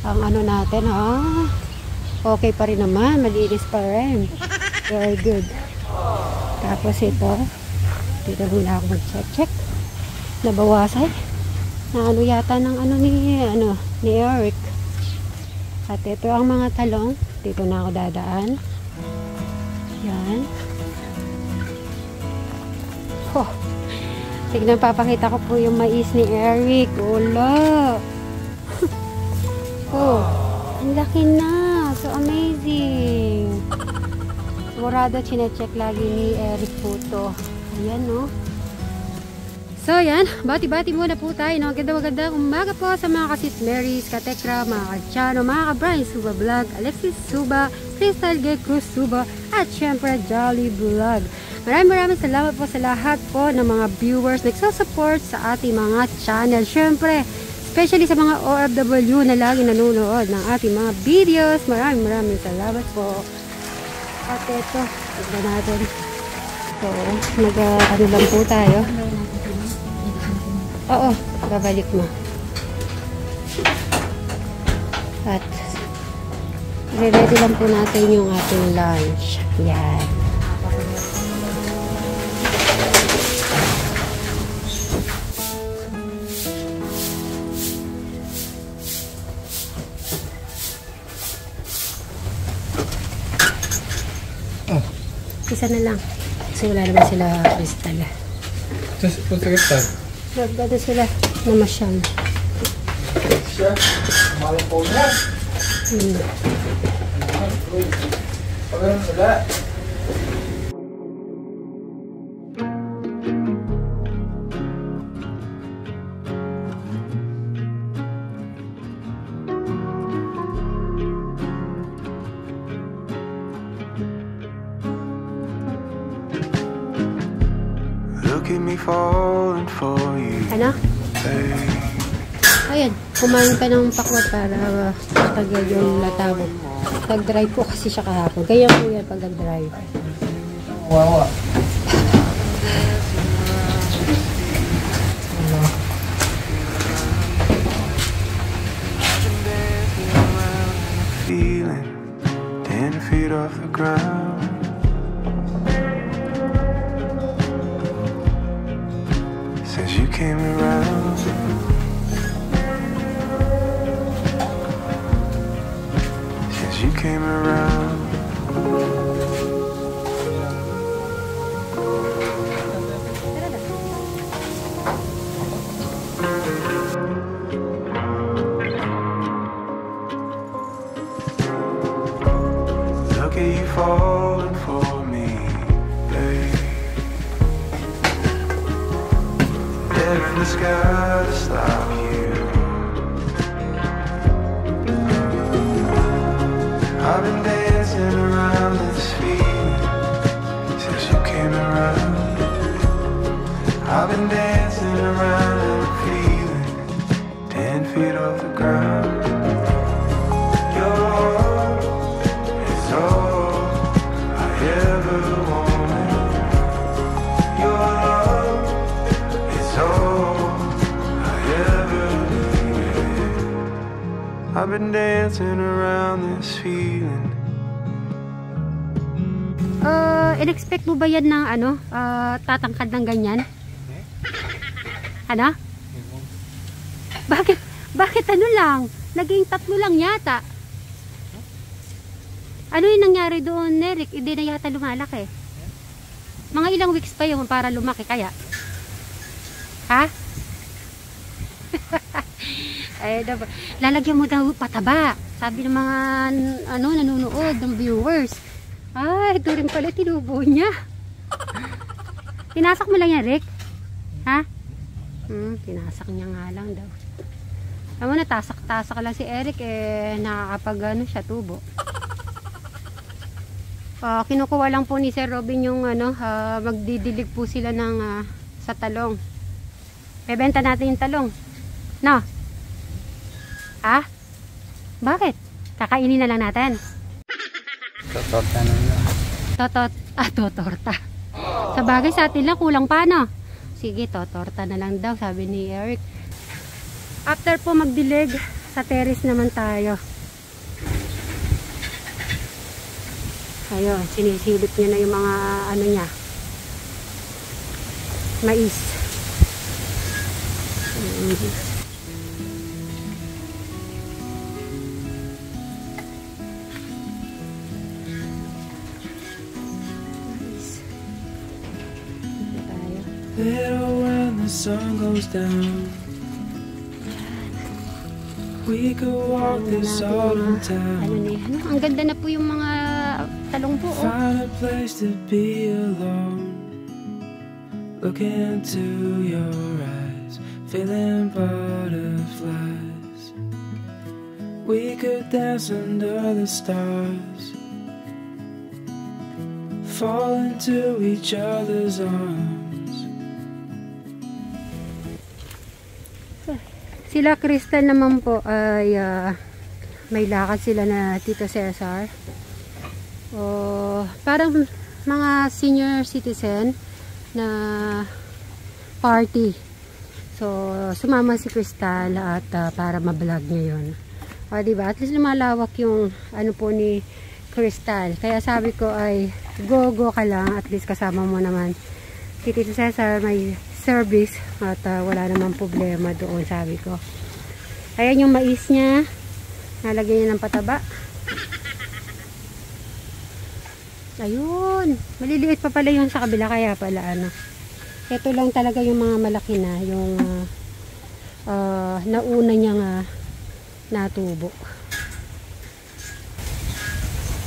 ang ano natin, okay pa rin naman, malinis pa rin. Very good. Tapos ito, dito muna ako mag-check. Nabawasan. Na ano yata ng ano ni Eric. At ito ang mga talong. Dito na ako dadaan. Yan. Oh. Tignan, papakita ko po yung mais ni Eric. Wala. Oh. Ang laki na. So amazing. Sigurado chinecheck lagi ni Eric po to. Ayan, no? So, yan. Bati-bati muna po tayo, no? Ganda-maganda umaga po sa mga kasis Marys, Katekra, mga Kachano, mga ka-Brian Suba Vlog, Alexis Suba, Crystal Gay Cruz Suba, at syempre Jolly Vlog. Maraming salamat po sa lahat po ng mga viewers nagsusupport sa ating mga channel. Syempre, especially sa mga OFW na lagi nanonood ng ating mga videos. Maraming salamat po. At ito, tignan natin. So, ano lang po tayo. Oo, babalik mo. At ready lang po natin yung ating lunch. Yan. Isa na lang. Kasi wala naman sila kristal. Kung sa kristal? Nagdado sila na masyam. Siya? Malang po niya? Pagano'n wala. Me falling for you. Ano? Ayan, kumain pa ng pakwan para tagal yung latabo. Nag-dry po kasi siya kahapon. Kaya po yan pag nag-dry. Wow. Feeling 10 feet off the ground. Since you came around, since you came around, look at you falling for me, babe. In the sky to stop you. I've been dancing around this feeling since you came around. I've been dancing around and feeling 10 feet off the ground. Your love is all I ever wanted. Your love is all I ever needed. I've been dancing around this feeling. In-expect mo ba yan ng tatangkad ng ganyan? Ano? Bakit ano lang? Naging 3 lang yata. Ano yung nangyari doon, Eric? Hindi na yata lumalaki. Mga ilang weeks pa yung para lumaki kaya? Ha? Ay, lalagyan mo daw pataba. Sabi ng mga nanonood, ng viewers. Ay, ito rin pala tinubo niya. Tinasak mo lang yan, Rick? Ha? Tinasak niya nga lang daw. Alam mo na, tasak-tasak lang si Eric, nakakapag siya, tubo. Kinukuha lang po ni Sir Robin yung magdidilig po sila ng sa talong. Bebenta natin yung talong. No? Ha? Bakit? Kakainin na lang natin. Totorta na lang. Totorta. Sa bagay sa atin lang, kulang pa, no? Sige, totorta na lang daw, sabi ni Eric. After po magdilig, Sa terrace naman tayo. Ayun, sinisilip niya na yung mga ano niya. Mais. Little when the sun goes down, we could walk this autumn Ano town. na yan? Ang ganda na po yung mga talong po. Oh. Find a place to be alone. Look into your eyes, feeling butterflies. We could dance under the stars, fall into each other's arms. Sila Crystal naman po ay may lakad sila na Tito Cesar. Parang mga senior citizen na party. So, sumama si Crystal at para ma-vlog niya yun. Diba? At least lumalawak yung ano po ni Crystal. Kaya sabi ko ay go ka lang. At least kasama mo naman si Tito Cesar, may service at wala namang problema doon, sabi ko. Ayan yung mais niya. Nalagyan niya ng pataba. Ayun. Maliliit pa pala yung sa kabila. Kaya pala ano. Ito lang talaga yung mga malaki na. Yung nauna niyang natubo.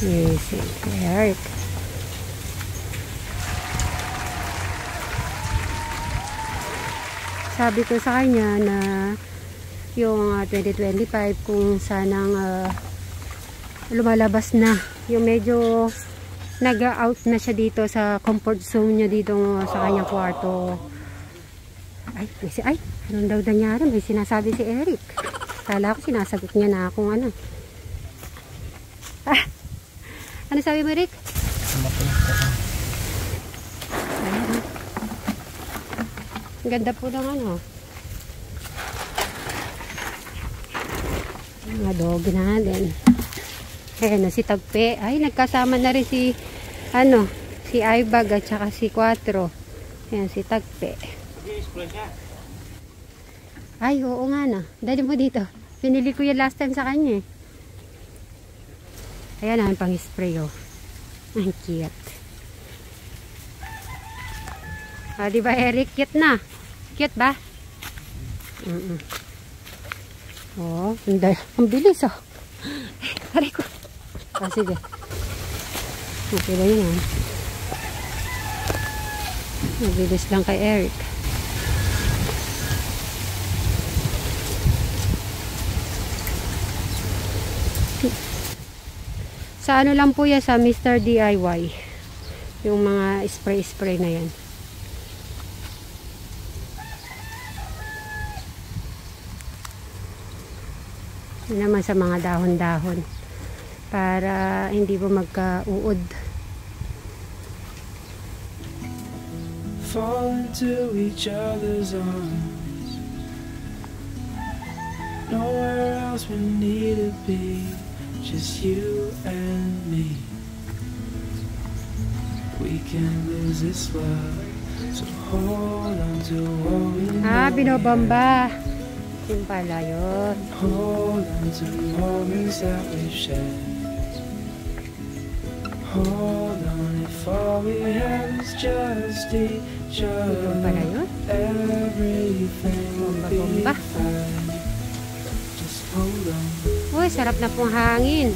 Yes. Alright. Sabi ko sa kanya na yung 2025 kung sanang lumalabas na. Yung medyo nag-out na siya dito sa comfort zone niya dito sa kanyang kwarto. Ay, anong daw nangyari? May sinasabi si Eric. Kala ko sinasagot niya na kung ano. Ano sabi mo, Eric? Ang ganda po ng ano. Mga dog na din. Ayan na si Tagpe. Ay, nagkasama na rin si si Aibag at saka si Quatro. Ayan si Tagpe. Ay, oo nga na. Dali mo dito. Pinili ko yan last time sa kanya eh. Ayan ang pang-spray oh. Ang cute. Diba Eric? Cute na. Cute ba? Oh, ang bilis oh. Aray ko. Sige. Okay ba yun ah? Ang bilis lang kay Eric. Sa ano lang po yan, sa Mr. DIY. Yung mga spray na yan. Yun naman sa mga dahon-dahon para hindi po magka-uod. Fall into each other's arms. Nowhere else we need to be, just you and me. We can lose this love, so hold on to what we know. Binobomba. Yung pala yun. Hold on to moments that we've shared. Hold on if all we have is just each other. Yung pala yun. Everything will be Bomba. fine. Just hold on. Uy, sarap na pong hangin.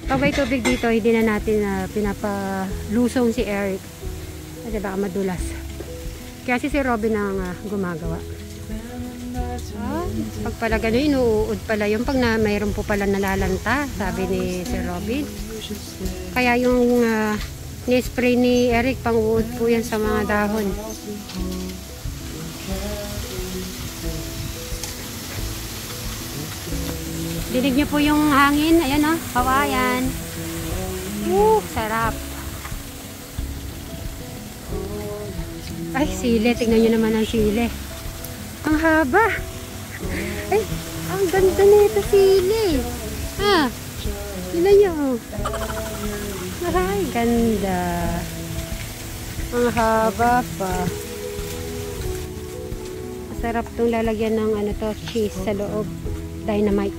Pag may tubig dito, hindi na natin pinapalusong si Eric. Kasi baka madulas. Kasi si Robin ang gumagawa. Pag pala gano'n, inuud pala yung pag mayroon po pala nalalanta, sabi ni Sir Robin. Kaya yung ni-spray ni Eric, pang-uud po yan sa mga dahon. Dinig niyo po yung hangin. Ayan o, kawayan. Sarap. Ay, sili. Tingnan niyo naman ang sili. Ang haba. Ay, ang ang ganda nito sili. Ah, yun yun. Ay, ganda. Ang haba pa. Masarap itong lalagyan ng ano to, cheese sa loob. Dynamite.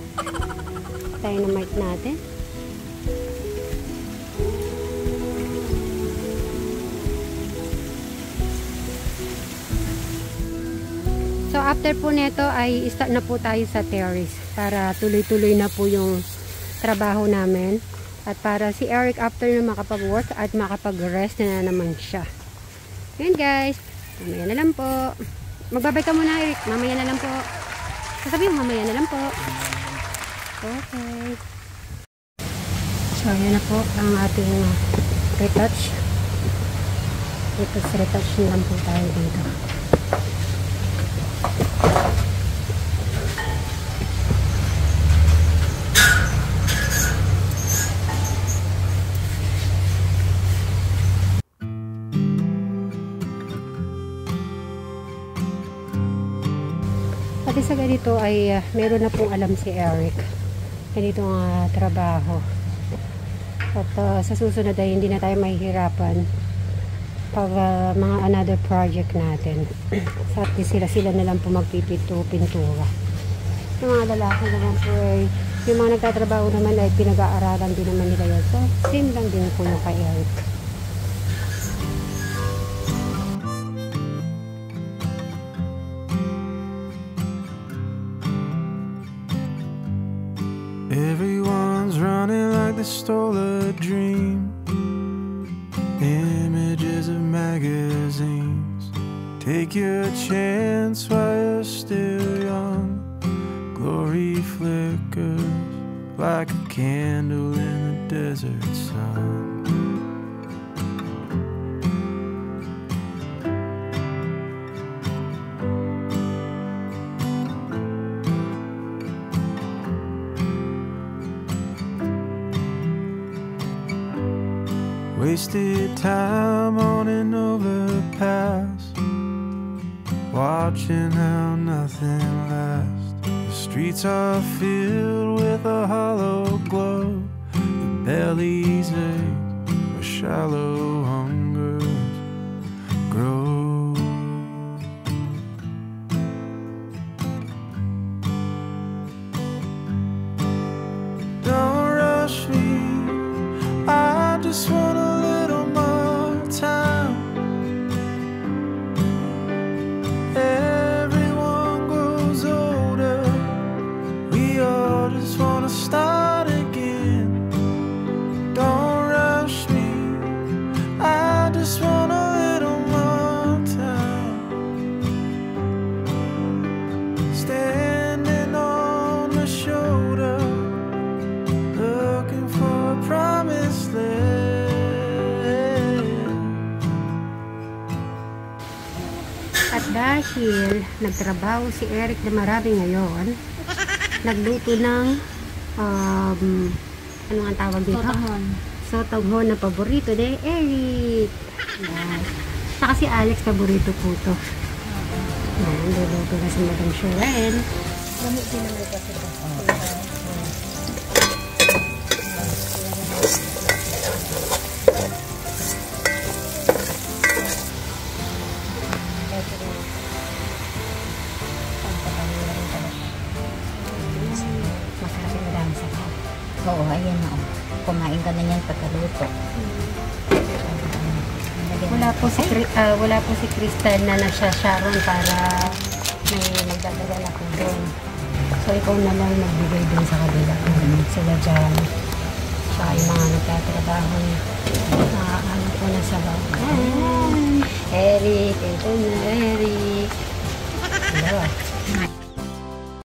Dynamite natin. So after po nito ay start na po tayo sa terrace para tuloy-tuloy na po yung trabaho namin at para si Eric after na makapag-work at makapag-rest na naman siya. Ayan guys, mamaya na lang po. Magbabay ka muna Eric, mamaya na lang po. Sasabi mo mamaya na lang po. Okay. So ayan na po ang ating retouch. Retouch na lang po tayo dito. Pati sa ganito ay meron na pong alam si Eric ganito ang trabaho at sa susunod ay hindi na tayo mahihirapan pag mga another project natin. Sa atin sila na lang po magpipintura. Yung mga lalaki naman po ay yung mga nagtatrabaho naman ay pinag-aaralan din naman nila yan. So same lang din po yung kay Eric. Everyone's running like they stole a dream. Images of magazines. Take your chance while you're still young. Glory flickers like a candle in the desert sun. Wasted time on an overpass, watching how nothing lasts. The streets are filled with a hollow glow. The bellies ache where shallow hungers grow. Don't rush me, I just want a little more time. Everyone grows older, we all just want to start again. Don't rush me, I just want a little more time. Standing on the shoulder, looking for a promised land. At dahil nagtrabaho si Eric na marami ngayon, nagluto ng ano ang tawag dito? Sotanghon na paborito ni Eric. Yan. Saka si Alex paborito po to. Yan, luluto na si Madam Shuren. Masarap yung madami sa ka. Oo, ayan na. Kumain ka na yan pagkaluto. Wala po si Crystal na nagsasharon para may nagdadagal ako doon. So ikaw na lang magbigay doon sa kabila. Sila dyan. Saka yung mga nagtatrabaho niya. Ano po na sa bawah. Eric, ito na Eric. Hello.